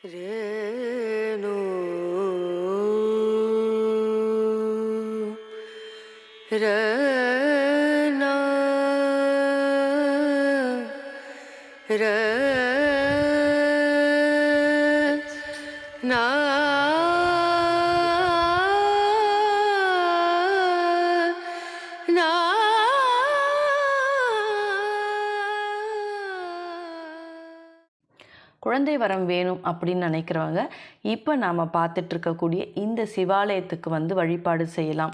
ரேணு ரேனா ரேனா குழந்தை வரம் வேணும் அப்படின்னு நினைக்கிறவங்க இப்போ நாம் பார்த்துட்ருக்கக்கூடிய இந்த சிவாலயத்துக்கு வந்து வழிபாடு செய்யலாம்.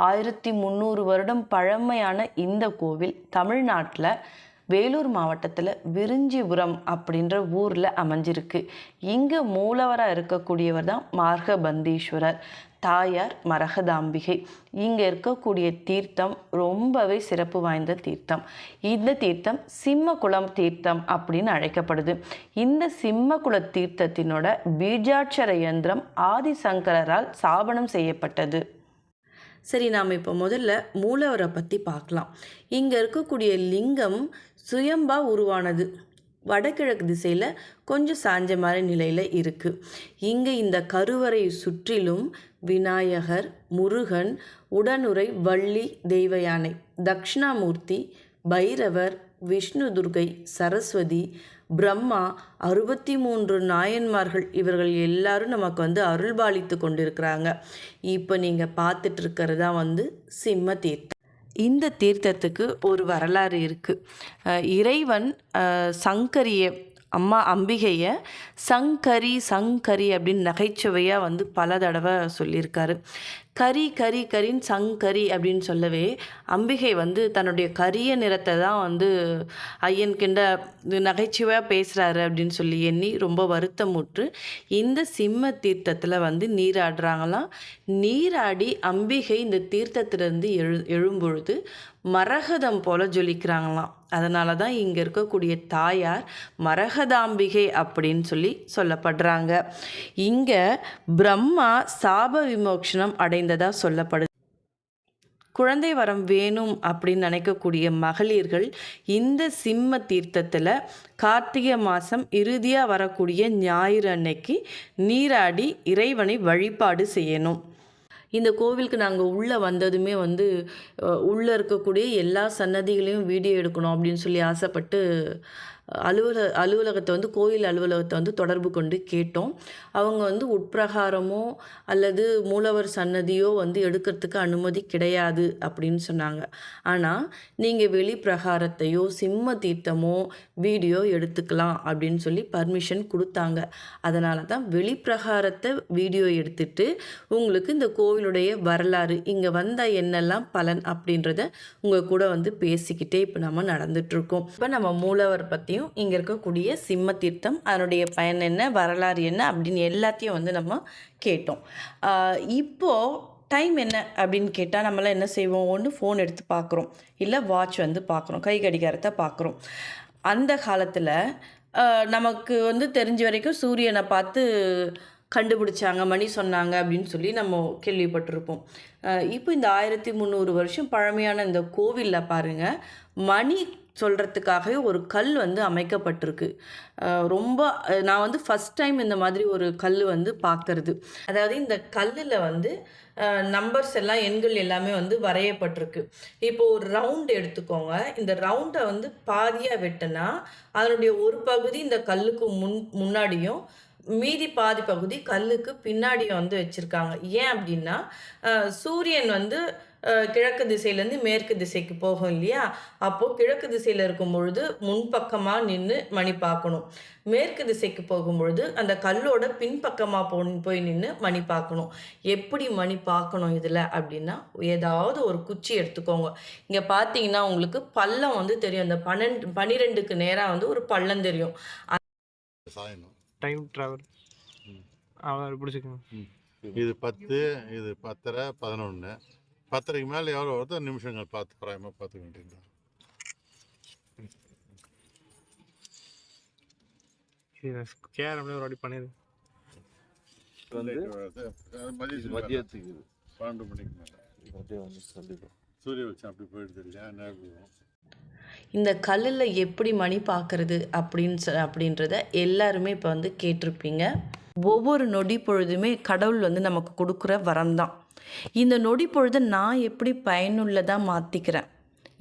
1300 வருடம் பழமையான இந்த கோவில் தமிழ்நாட்டில் வேலூர் மாவட்டத்தில் விரிஞ்சிபுரம் அப்படின்ற ஊரில் அமைஞ்சிருக்கு. இங்கே மூலவராக இருக்கக்கூடியவர் தான் மார்கபந்தீஸ்வரர், தாயார் மரகதாம்பிகை. இங்கே இருக்கக்கூடிய தீர்த்தம் ரொம்பவே சிறப்பு வாய்ந்த தீர்த்தம். இந்த தீர்த்தம் சிம்மகுளம் தீர்த்தம் அப்படின்னு அழைக்கப்படுது. இந்த சிம்மகுள தீர்த்தத்தினோட பீஜாட்சர யந்திரம் ஆதிசங்கரால் ஸ்தாபனம் செய்யப்பட்டது. சரி, நாம் இப்போ முதல்ல மூலவரை பற்றி பார்க்கலாம். இங்கே இருக்கக்கூடிய லிங்கம் சுயம்பா உருவானது. வடகிழக்கு திசையில் கொஞ்சம் சாஞ்ச மாதிரி நிலையில் இருக்குது. இங்கே இந்த கருவறை சுற்றிலும் விநாயகர், முருகன், உடனுறை வள்ளி தெய்வ யானை, தட்சிணாமூர்த்தி, பைரவர், விஷ்ணு துர்கை, சரஸ்வதி, பிரம்மா, 63 நாயன்மார்கள் இவர்கள் எல்லாரும் நமக்கு வந்து அருள்பாலித்து கொண்டிருக்கிறாங்க. இப்போ நீங்கள் பார்த்துட்டு இருக்கிறது தான் வந்து சிம்ம தீர்த்தம். இந்த தீர்த்தத்துக்கு ஒரு வரலாறு இருக்குது. இறைவன் சங்கரியை, அம்மா அம்பிகையை சங்கரி சங்கரி அப்படின்னு நகைச்சுவையாக வந்து பல தடவை சொல்லியிருக்காரு. கரி கரி கரின்னு சங்கரி அப்படின்னு சொல்லவே அம்பிகை வந்து தன்னுடைய கரிய நிறத்தை தான் வந்து ஐயன் கிண்ட நகைச்சுவையாக பேசுகிறாரு அப்படின்னு சொல்லி எண்ணி ரொம்ப வருத்தமுற்று இந்த சிம்ம தீர்த்தத்தில் வந்து நீராடுறாங்களாம். நீராடி அம்பிகை இந்த தீர்த்தத்திலிருந்து எழும்பொழுது மரகதம் போல ஜொலிக்கிறாங்களாம். அதனால தான் இங்கே இருக்கக்கூடிய தாயார் மரகதாம்பிகை அப்படின்னு சொல்லி சொல்லப்படுறாங்க. இங்கே பிரம்மா சாப விமோக்ஷனம் அடைந்ததாக சொல்லப்படுது. குழந்தை வரம் வேணும் அப்படின்னு நினைக்கக்கூடிய மகளிர்கள் இந்த சிம்ம தீர்த்தத்தில் கார்த்திகை மாதம் இறுதியாக வரக்கூடிய ஞாயிறு அன்னைக்கு நீராடி இறைவனை வழிபாடு செய்யணும். இந்த கோவிலுக்கு நாங்கள் உள்ளே வந்ததுமே வந்து உள்ளே இருக்கக்கூடிய எல்லா சன்னதிகளையும் வீடியோ எடுக்கணும் அப்படின்னு சொல்லி ஆசைப்பட்டு அலுவலகத்தை வந்து கோயில் அலுவலகத்தை வந்து தொடர்பு கொண்டு கேட்டோம். அவங்க வந்து உட்பிரகாரமோ அல்லது மூலவர் சன்னதியோ வந்து எடுக்கிறதுக்கு அனுமதி கிடையாது அப்படின்னு சொன்னாங்க. ஆனால் நீங்கள் வெளி பிரகாரத்தையோ சிம்ம தீர்த்தமோ வீடியோ எடுத்துக்கலாம் அப்படின்னு சொல்லி பர்மிஷன் கொடுத்தாங்க. அதனால தான் வெளி பிரகாரத்தை வீடியோ எடுத்துட்டு உங்களுக்கு இந்த கோவிலுடைய வரலாறு, இங்கே வந்தால் என்னெல்லாம் பலன் அப்படின்றத உங்கள் கூட வந்து பேசிக்கிட்டே இப்போ நம்ம நடந்துட்டுருக்கோம். இப்போ நம்ம மூலவர் பற்றியும் இங்கே இருக்கக்கூடிய சிம்ம தீர்த்தம் அதனுடைய பயன் என்ன, வரலாறு என்ன அப்படின்னு எல்லாத்தையும் வந்து நம்ம கேட்டோம். இப்போது டைம் என்ன அப்படின்னு கேட்டால் நம்மளாம் என்ன செய்வோம்? ஒன்று ஃபோன் எடுத்து பார்க்குறோம், இல்லை வாட்ச் வந்து பார்க்குறோம், கை கடிகாரத்தை பார்க்குறோம். அந்த காலத்தில் நமக்கு வந்து தெரிஞ்ச வரைக்கும் சூரியனை பார்த்து கண்டுபிடிச்சாங்க, மணி சொன்னாங்க அப்படின்னு சொல்லி நம்ம கேள்விப்பட்டிருப்போம். இப்போ இந்த 1300 வருஷம் பழமையான இந்த கோவிலில் பாருங்கள், மணி சொல்கிறதுக்காகவே ஒரு கல் வந்து அமைக்கப்பட்டிருக்கு. ரொம்ப நான் வந்து ஃபஸ்ட் டைம் இந்த மாதிரி ஒரு கல் வந்து பார்க்குறது. அதாவது இந்த கல்லில் வந்து நம்பர்ஸ் எல்லாம், எண்கள் எல்லாமே வந்து வரையப்பட்டிருக்கு. இப்போது ஒரு ரவுண்டு எடுத்துக்கோங்க. இந்த ரவுண்டை வந்து பாதியாக வெட்டினா அதனுடைய ஒரு பகுதி இந்த கல்லுக்கு முன்னாடியும் மீதி பாதி பகுதி கல்லுக்கு பின்னாடியும் வந்து வச்சுருக்காங்க. ஏன் அப்படின்னா சூரியன் வந்து கிழக்கு திசையிலேருந்து மேற்கு திசைக்கு போகும் இல்லையா? அப்போது கிழக்கு திசையில் இருக்கும் பொழுது முன்பக்கமாக நின்று மணி பார்க்கணும். மேற்கு திசைக்கு போகும்பொழுது அந்த கல்லோட பின்பக்கமாக போய் நின்று மணி பார்க்கணும். எப்படி மணி பார்க்கணும் இதில் அப்படின்னா, ஏதாவது ஒரு குச்சி எடுத்துக்கோங்க. இங்கே பார்த்தீங்கன்னா உங்களுக்கு பள்ளம் வந்து தெரியும். அந்த 12க்கு நேராக வந்து ஒரு பள்ளம் தெரியும். டைம் ட்ராவல் பிடிச்சிக்கோங்க. இது 10, இது 10:30, 11. 10:30க்கு மேலே எவ்வளோ வருதோ நிமிஷங்கள் பார்த்து பிராயமாக பார்த்துக்க வேண்டியது. கேரம்ல ஒரு வாட்டி பண்ணிடு. மதியத்துக்கு 12 மணிக்கு மேலே மதியம் வந்து சூரிய வெளிச்சம் அப்படி போயிடுது இல்லையா? நேரம் இந்த கல்லில் எப்படி மணி பார்க்குறது அப்படின்றத எல்லாருமே இப்போ வந்து கேட்டிருப்பீங்க. ஒவ்வொரு நொடி பொழுதுமே கடவுள் வந்து நமக்கு கொடுக்குற வரம் தான். இந்த நொடி பொழுதை நான் எப்படி பயனுள்ளதாக மாற்றிக்கிறேன்,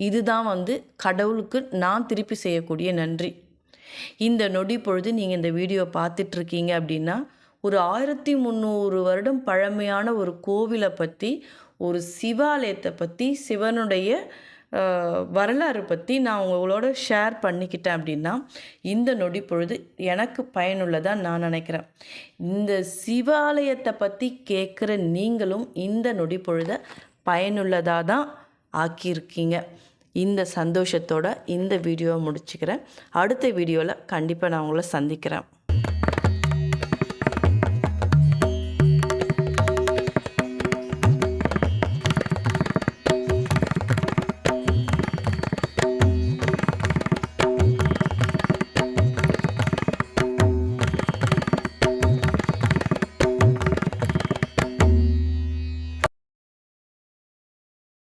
இதுதான் வந்து கடவுளுக்கு நான் திருப்பி செய்யக்கூடிய நன்றி. இந்த நொடி பொழுது நீங்கள் இந்த வீடியோ பார்த்துட்ருக்கீங்க அப்படின்னா, ஒரு 1300 வருடம் பழமையான ஒரு கோவிலை பற்றி, ஒரு சிவாலயத்தை பற்றி, சிவனுடைய வரலாறு பற்றி நான் உங்களோட ஷேர் பண்ணிக்கிட்டேன் அப்படின்னா, இந்த நொடி பொழுது எனக்கு பயனுள்ளதாக நான் நினைக்கிறேன். இந்த சிவாலயத்தை பற்றி கேட்குற நீங்களும் இந்த நொடி பொழுதை பயனுள்ளதாக தான் ஆக்கியிருக்கீங்க. இந்த சந்தோஷத்தோட இந்த வீடியோவை முடிச்சுக்கிறேன். அடுத்த வீடியோவில் கண்டிப்பாக நான் உங்களை சந்திக்கிறேன்.